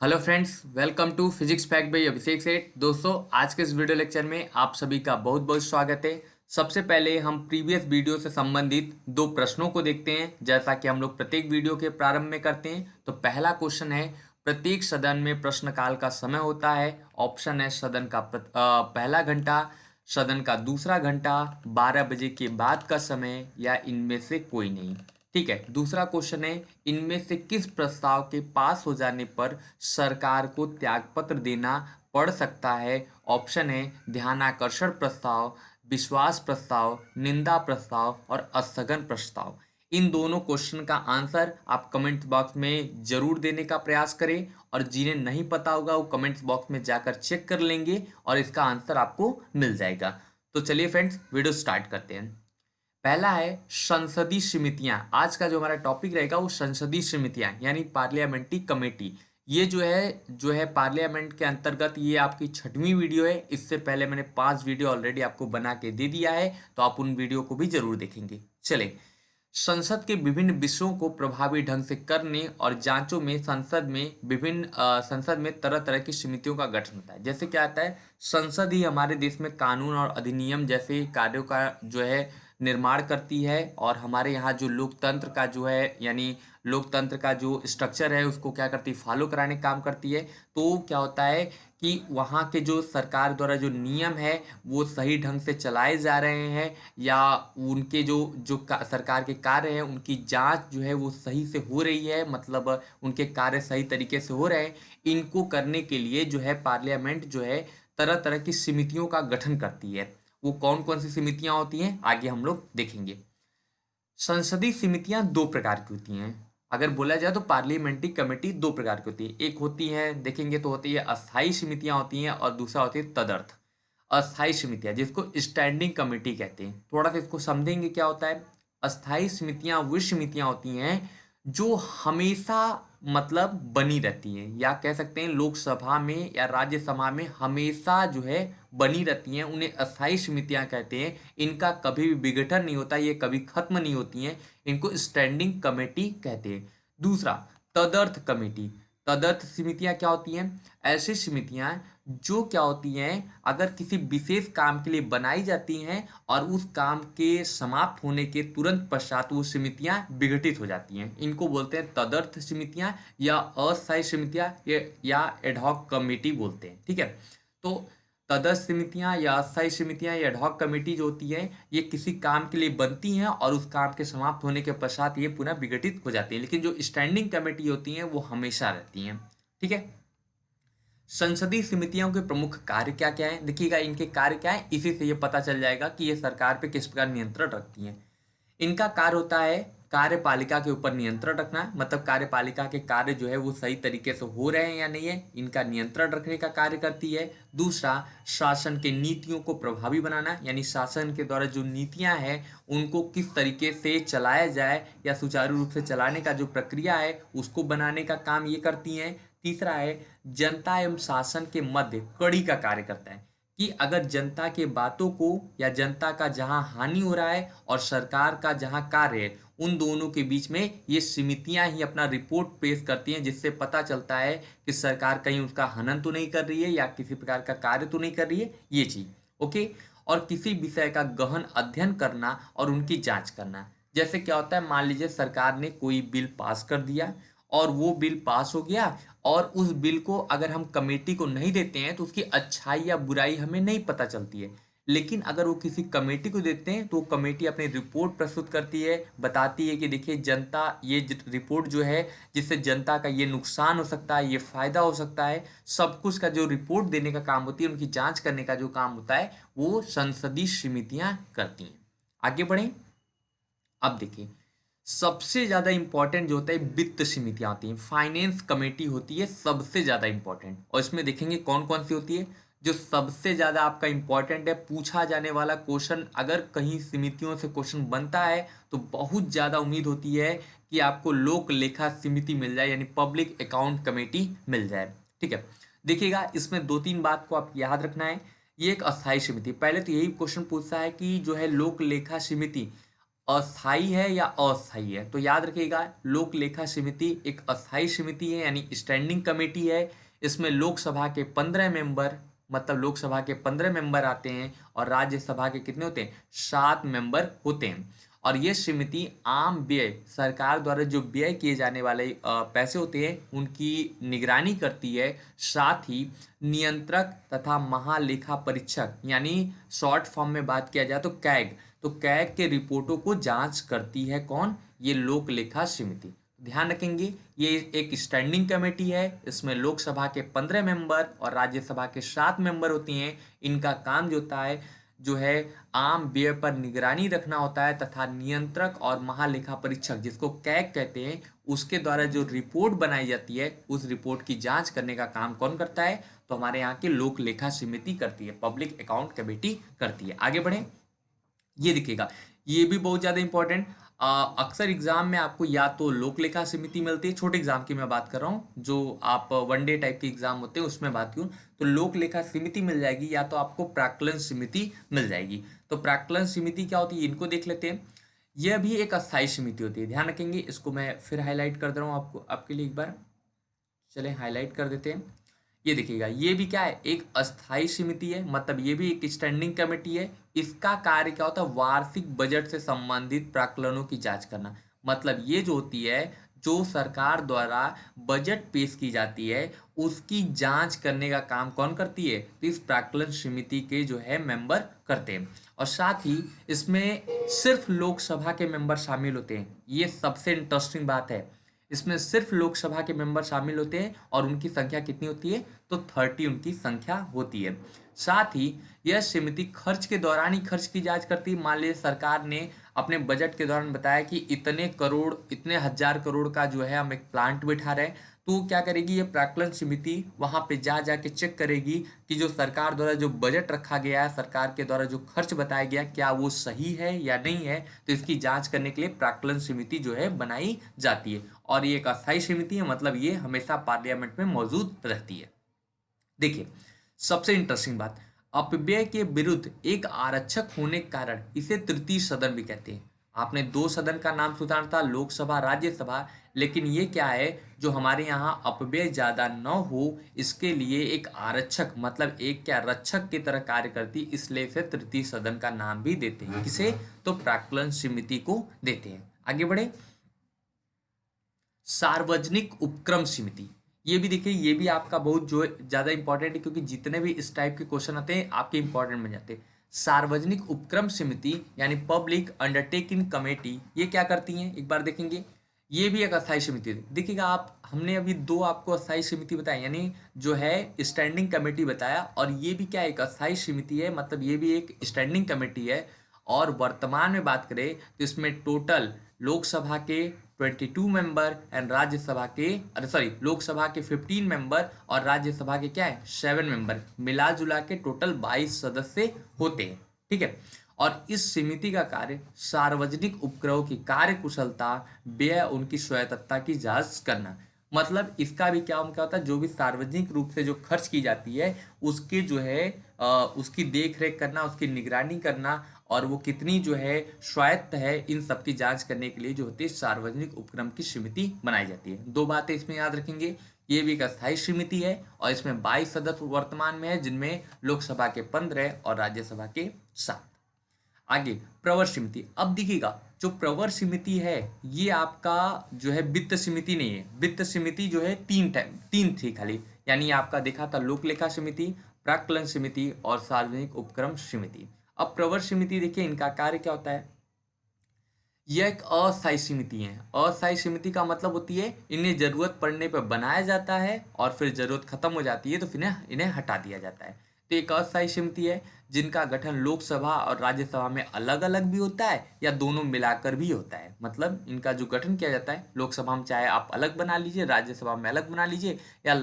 Hello friends, welcome to physics fact by Abhishek Seth. दोस्तों, आज के इस वीडियो लेक्चर में आप सभी का बहुत बहुत स्वागत है। सबसे पहले हम प्रीवियस वीडियो से संबंधित दो प्रश्नों को देखते हैं, जैसा कि हम लोग प्रत्येक वीडियो के प्रारंभ में करते हैं। तो पहला क्वेश्चन है, प्रत्येक सदन में प्रश्नकाल का समय होता है। ऑप्शन है सदन का पहला घंटा, सदन का दूसरा घंटा, 12 बजे के बाद का समय या इनमें से कोई नहीं। ठीक है। दूसरा क्वेश्चन है, इनमें से किस प्रस्ताव के पास हो जाने पर सरकार को त्यागपत्र देना पड़ सकता है। ऑप्शन है ध्यानाकर्षण प्रस्ताव, विश्वास प्रस्ताव, निंदा प्रस्ताव और स्थगन प्रस्ताव। इन दोनों क्वेश्चन का आंसर आप कमेंट बॉक्स में जरूर देने का प्रयास करें, और जिन्हें नहीं पता होगा वो कमेंट्स बॉक्स में जाकर चेक कर लेंगे और इसका आंसर आपको मिल जाएगा। तो चलिए फ्रेंड्स, वीडियो स्टार्ट करते हैं। पहला है संसदीय समितियां। आज का जो हमारा टॉपिक रहेगा वो संसदीय समितियां यानी पार्लियामेंट्री कमेटी। ये जो है पार्लियामेंट के अंतर्गत ये आपकी 6वीं वीडियो है। इससे पहले मैंने 5 वीडियो ऑलरेडी आपको बना के दे दिया है, तो आप उन वीडियो को भी जरूर देखेंगे। चले, संसद के विभिन्न विषयों को प्रभावी ढंग से करने और जांचों में संसद में तरह तरह की समितियों का गठन होता है। जैसे क्या आता है, संसद ही हमारे देश में कानून और अधिनियम जैसे कार्यों का जो है निर्माण करती है, और हमारे यहाँ जो लोकतंत्र का जो है यानी लोकतंत्र का जो स्ट्रक्चर है उसको क्या करती है, फॉलो कराने का काम करती है। तो क्या होता है कि वहाँ के जो सरकार द्वारा जो नियम है वो सही ढंग से चलाए जा रहे हैं, या उनके जो जो सरकार के कार्य हैं उनकी जांच जो है वो सही से हो रही है, मतलब उनके कार्य सही तरीके से हो रहे हैं। इनको करने के लिए जो है पार्लियामेंट जो है तरह तरह की समितियों का गठन करती है। वो कौन कौन सी समितियां होती हैं आगे हम लोग देखेंगे। संसदीय समितियां दो प्रकार की होती हैं। अगर बोला जाए तो पार्लियामेंट्री कमेटी दो प्रकार की होती है। एक होती है, देखेंगे तो होती है अस्थायी समितियां होती हैं, और दूसरा होती है तदर्थ। अस्थायी समितियां जिसको स्टैंडिंग कमेटी कहते हैं। थोड़ा सा इसको समझेंगे क्या होता है। अस्थायी समितियां वो समितियां होती हैं जो हमेशा मतलब बनी रहती हैं, या कह सकते हैं लोकसभा में या राज्यसभा में हमेशा जो है बनी रहती हैं, उन्हें अस्थायी समितियां कहते हैं। इनका कभी भी विघटन नहीं होता, ये कभी खत्म नहीं होती हैं। इनको स्टैंडिंग कमेटी कहते हैं। दूसरा, तदर्थ कमेटी। तदर्थ समितियां क्या होती हैं, ऐसी समितियां जो क्या होती हैं, अगर किसी विशेष काम के लिए बनाई जाती हैं और उस काम के समाप्त होने के तुरंत पश्चात वो समितियां विघटित हो जाती हैं, इनको बोलते हैं तदर्थ समितियां या अस्थायी समितियां या एडहॉक कमेटी बोलते हैं। ठीक है। तो तदर्थ समितियां या अस्थायी समितियां या एडहॉक कमेटी जो होती है, ये किसी काम के लिए बनती हैं और उस काम के समाप्त होने के पश्चात ये पुनः विघटित हो जाती हैं। लेकिन जो स्टैंडिंग कमेटी होती हैं वो हमेशा रहती हैं। ठीक है। संसदीय समितियों के प्रमुख कार्य क्या क्या है, देखिएगा इनके कार्य क्या है, इसी से ये पता चल जाएगा कि ये सरकार पे किस प्रकार नियंत्रण रखती हैं। इनका कार्य होता है कार्यपालिका के ऊपर नियंत्रण रखना, मतलब कार्यपालिका के कार्य जो है वो सही तरीके से हो रहे हैं या नहीं है, इनका नियंत्रण रखने का कार्य करती है। दूसरा, शासन के नीतियों को प्रभावी बनाना, यानी शासन के द्वारा जो नीतियां हैं उनको किस तरीके से चलाया जाए या सुचारू रूप से चलाने का जो प्रक्रिया है उसको बनाने का काम ये करती हैं। तीसरा है, जनता एवं शासन के मध्य कड़ी का कार्य करता है, कि अगर जनता के बातों को या जनता का जहां हानि हो रहा है और सरकार का जहां कार्य है, उन दोनों के बीच में ये समितियां ही अपना रिपोर्ट पेश करती हैं, जिससे पता चलता है कि सरकार कहीं उसका हनन तो नहीं कर रही है या किसी प्रकार का कार्य तो नहीं कर रही है, ये चीज। ओके। और किसी विषय का गहन अध्ययन करना और उनकी जांच करना। जैसे क्या होता है, मान लीजिए सरकार ने कोई बिल पास कर दिया और वो बिल पास हो गया, और उस बिल को अगर हम कमेटी को नहीं देते हैं तो उसकी अच्छाई या बुराई हमें नहीं पता चलती है। लेकिन अगर वो किसी कमेटी को देते हैं तो कमेटी अपनी रिपोर्ट प्रस्तुत करती है, बताती है कि देखिए जनता ये रिपोर्ट जो है जिससे जनता का ये नुकसान हो सकता है, ये फायदा हो सकता है, सब कुछ का जो रिपोर्ट देने का काम होती है, उनकी जांच करने का जो काम होता है, वो संसदीय समितियां करती हैं। आगे बढ़ें। अब देखिए, सबसे ज्यादा इंपॉर्टेंट जो होता है वित्त समितियां होती हैं, फाइनेंस कमेटी होती है सबसे ज्यादा इंपॉर्टेंट। और इसमें देखेंगे कौन कौन सी होती है। जो सबसे ज्यादा आपका इंपॉर्टेंट है, पूछा जाने वाला क्वेश्चन, अगर कहीं समितियों से क्वेश्चन बनता है तो बहुत ज्यादा उम्मीद होती है कि आपको लोक लेखा समिति मिल जाए, यानी पब्लिक अकाउंट कमेटी मिल जाए। ठीक है। देखिएगा, इसमें दो तीन बात को आप याद रखना है। ये एक अस्थायी समिति, पहले तो यही क्वेश्चन पूछता है कि जो है लोक लेखा समिति अस्थाई है या अस्थाई है। तो याद रखिएगा, लोक लेखा समिति एक अस्थाई समिति है, यानी स्टैंडिंग कमेटी है। इसमें लोकसभा के 15 मेंबर, मतलब लोकसभा के 15 मेंबर आते हैं और राज्यसभा के कितने होते हैं, 7 मेंबर होते हैं। और ये समिति आम व्यय, सरकार द्वारा जो व्यय किए जाने वाले पैसे होते हैं उनकी निगरानी करती है। साथ ही नियंत्रक तथा महालेखा परीक्षक, यानी शॉर्ट फॉर्म में बात किया जाए तो कैग, तो कैग के रिपोर्टों को जांच करती है कौन, ये लोक लेखा समिति। ध्यान रखेंगे, ये एक स्टैंडिंग कमेटी है। इसमें लोकसभा के 15 मेंबर और राज्यसभा के 7 मेंबर होती हैं। इनका काम जो होता है, जो है आम व्यय पर निगरानी रखना होता है, तथा नियंत्रक और महालेखा परीक्षक, जिसको कैग कहते हैं, उसके द्वारा जो रिपोर्ट बनाई जाती है उस रिपोर्ट की जांच करने का काम कौन करता है, तो हमारे यहाँ की लोक लेखा समिति करती है, पब्लिक अकाउंट कमेटी करती है। आगे बढ़े, ये दिखेगा, ये भी बहुत ज्यादा इंपॉर्टेंट। अक्सर एग्जाम में आपको या तो लोक लेखा समिति मिलती है, छोटे एग्जाम की मैं बात कर रहा हूँ, जो आप वनडे टाइप के एग्जाम होते हैं उसमें बात करूँ तो लोक लेखा समिति मिल जाएगी, या तो आपको प्राक्कलन समिति मिल जाएगी। तो प्राक्कलन समिति क्या होती है, इनको देख लेते हैं। यह भी एक अस्थायी समिति होती है, ध्यान रखेंगे। इसको मैं फिर हाईलाइट कर दे रहा हूँ आपको, आपके लिए एक बार, चले हाईलाइट कर देते हैं। ये देखिएगा, ये भी क्या है, एक अस्थाई समिति है, मतलब ये भी एक स्टैंडिंग कमेटी है। इसका कार्य क्या होता है, वार्षिक बजट से संबंधित प्राक्कलनों की जांच करना। मतलब ये जो होती है, जो सरकार द्वारा बजट पेश की जाती है उसकी जांच करने का काम कौन करती है, तो इस प्राक्कलन समिति के जो है मेंबर करते हैं। और साथ ही इसमें सिर्फ लोकसभा के मेंबर शामिल होते हैं, ये सबसे इंटरेस्टिंग बात है। इसमें सिर्फ लोकसभा के मेंबर शामिल होते हैं और उनकी संख्या कितनी होती है, तो 30 उनकी संख्या होती है। साथ ही यह समिति खर्च के दौरान ही खर्च की जांच करती है। मान लीजिए सरकार ने अपने बजट के दौरान बताया कि इतने करोड़, इतने हजार करोड़ का जो है हम एक प्लांट बिठा रहे हैं, तो क्या करेगी ये प्राक्कलन समिति, वहां पे जा जाके चेक करेगी कि जो सरकार द्वारा जो बजट रखा गया है, सरकार के द्वारा जो खर्च बताया गया, क्या वो सही है या नहीं है। तो इसकी जांच करने के लिए प्राक्कलन समिति जो है बनाई जाती है। और ये एक अस्थायी समिति है, मतलब ये हमेशा पार्लियामेंट में मौजूद रहती है। देखिए, सबसे इंटरेस्टिंग बात, अपव्यय के विरुद्ध एक आरक्षक होने के कारण इसे तृतीय सदन भी कहते हैं। आपने दो सदन का नाम सुना था, लोकसभा राज्यसभा, लेकिन ये क्या है, जो हमारे यहाँ अपव्यय ज्यादा न हो इसके लिए एक आरक्षक, मतलब एक क्या रक्षक की तरह कार्य करती, इसलिए इसे तृतीय सदन का नाम भी देते हैं। किसे, तो प्राक्कलन समिति को देते हैं। आगे बढ़े, सार्वजनिक उपक्रम समिति, ये भी देखिए, ये भी आपका बहुत जो ज्यादा इंपॉर्टेंट है, क्योंकि जितने भी इस टाइप के क्वेश्चन आते हैं आपके इंपॉर्टेंट बन जाते हैं। सार्वजनिक उपक्रम समिति यानी पब्लिक अंडरटेकिंग कमेटी, ये क्या करती हैं एक बार देखेंगे। ये भी एक अस्थायी समिति है। देखिएगा आप, हमने अभी दो आपको अस्थायी समिति बताई, यानी जो है स्टैंडिंग कमेटी बताया, और ये भी क्या एक अस्थायी समिति है, मतलब ये भी एक स्टैंडिंग कमेटी है। और वर्तमान में बात करें तो इसमें टोटल लोकसभा के 22 मेंबर एंड राज्यसभा के, अरे सॉरी, लोकसभा के 15 मेंबर और राज्यसभा के क्या है 7 मेंबर, मिला जुला के टोटल 22 सदस्य होते हैं। ठीक है, और इस समिति का कार्य सार्वजनिक उपक्रमों की कार्य कुशलता, व्यय, उनकी स्वायत्तता की जांच करना। मतलब इसका भी क्या होता है, जो भी सार्वजनिक रूप से जो खर्च की जाती है उसके जो है उसकी देख रेख करना, उसकी निगरानी करना, और वो कितनी जो है स्वायत्त है, इन सब की जांच करने के लिए जो होती है सार्वजनिक उपक्रम की समिति बनाई जाती है। दो बातें इसमें याद रखेंगे, ये भी एक अस्थायी समिति है और इसमें 22 सदस्य वर्तमान में है, जिनमें लोकसभा के 15 और राज्यसभा के 7। आगे प्रवर समिति, अब देखिएगा जो प्रवर समिति है ये आपका जो है वित्त समिति नहीं है। वित्त समिति जो है तीन थी खाली, यानी आपका देखा था लोक लेखा समिति, प्राक्कलन समिति और सार्वजनिक उपक्रम समिति। अब प्रवर समिति देखिए, इनका कार्य क्या होता है, यह एक अस्थायी समिति है। अस्थायी समिति का मतलब होती है इन्हें जरूरत पड़ने पर बनाया जाता है और फिर जरूरत खत्म हो जाती है तो फिर इन्हें हटा दिया जाता है। तो एक अस्थायी समिति है जिनका गठन लोकसभा और राज्यसभा में अलग अलग भी होता है या दोनों मिलाकर भी होता है। मतलब इनका जो गठन किया जाता है, लोकसभा में चाहे आप अलग बना लीजिए, राज्यसभा में अलग बना लीजिए, या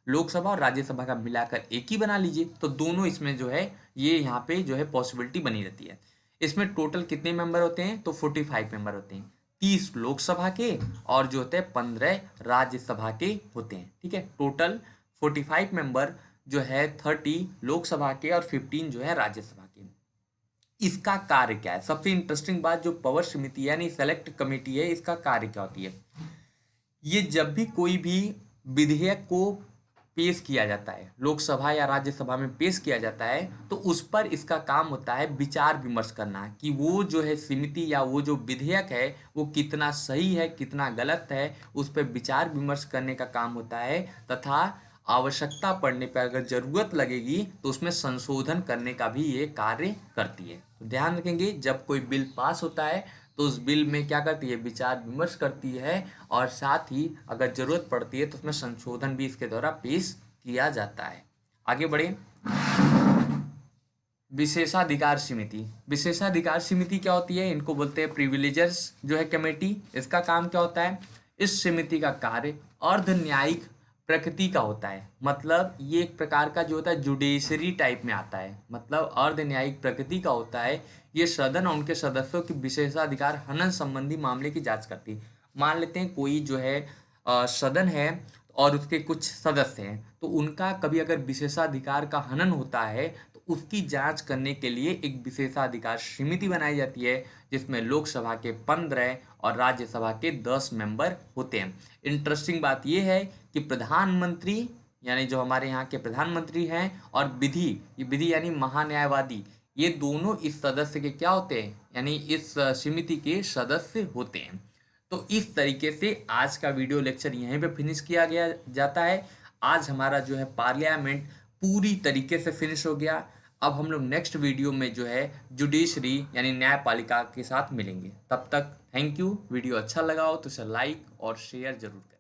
लोकसभा और राज्यसभा का मिलाकर एक ही बना लीजिए, तो दोनों इसमें जो है ये यहाँ पे जो है पॉसिबिलिटी बनी रहती है। इसमें टोटल कितने मेंबर होते हैं, तो 45 मेंबर होते हैं, 30 लोकसभा के और जो होते हैं 15 राज्यसभा के होते हैं। ठीक है, टोटल 45 मेंबर जो है 30 लोकसभा के और 15 जो है राज्यसभा के। इसका कार्य क्या है। सबसे इंटरेस्टिंग बात, जो पवर समिति है यानी सेलेक्ट कमेटी है, इसका कार्य क्या होती है। ये जब भी कोई भी विधेयक को पेश किया जाता है, लोकसभा या राज्यसभा में पेश किया जाता है, तो उस पर इसका काम होता है विचार विमर्श करना कि वो जो है समिति या वो जो विधेयक है वो कितना सही है कितना गलत है, उस पर विचार विमर्श करने का काम होता है, तथा आवश्यकता पड़ने पर अगर ज़रूरत लगेगी तो उसमें संशोधन करने का भी ये कार्य करती है। तो ध्यान रखेंगे, जब कोई बिल पास होता है तो उस बिल में क्या करती है, विचार विमर्श करती है, और साथ ही अगर ज़रूरत पड़ती है तो उसमें संशोधन भी इसके द्वारा पेश किया जाता है। आगे बढ़े। विशेषाधिकार समिति। विशेषाधिकार समिति क्या होती है, इनको बोलते हैं प्रिविलेजर्स जो है कमेटी। इसका काम क्या होता है, इस समिति का कार्य अर्ध न्यायिक प्रकृति का होता है। मतलब ये एक प्रकार का जो होता है जुडिशरी टाइप में आता है, मतलब अर्ध न्यायिक प्रकृति का होता है। ये सदन और उनके सदस्यों की विशेषाधिकार हनन संबंधी मामले की जांच करती है। मान लेते हैं कोई जो है सदन है और उसके कुछ सदस्य हैं, तो उनका कभी अगर विशेषाधिकार का हनन होता है तो उसकी जांच करने के लिए एक विशेषाधिकार समिति बनाई जाती है, जिसमें लोकसभा के 15 और राज्यसभा के 10 मेंबर होते हैं। इंटरेस्टिंग बात यह है कि प्रधानमंत्री यानी जो हमारे यहाँ के प्रधानमंत्री हैं और विधि यानी महान्यायवादी, ये दोनों इस सदस्य के क्या होते हैं, यानी इस समिति के सदस्य होते हैं। तो इस तरीके से आज का वीडियो लेक्चर यहीं पे फिनिश किया गया जाता है। आज हमारा जो है पार्लियामेंट पूरी तरीके से फिनिश हो गया। अब हम लोग नेक्स्ट वीडियो में जो है जुडिशरी यानी न्यायपालिका के साथ मिलेंगे। तब तक थैंक यू। वीडियो अच्छा लगा हो तो इसे लाइक और शेयर जरूर करें।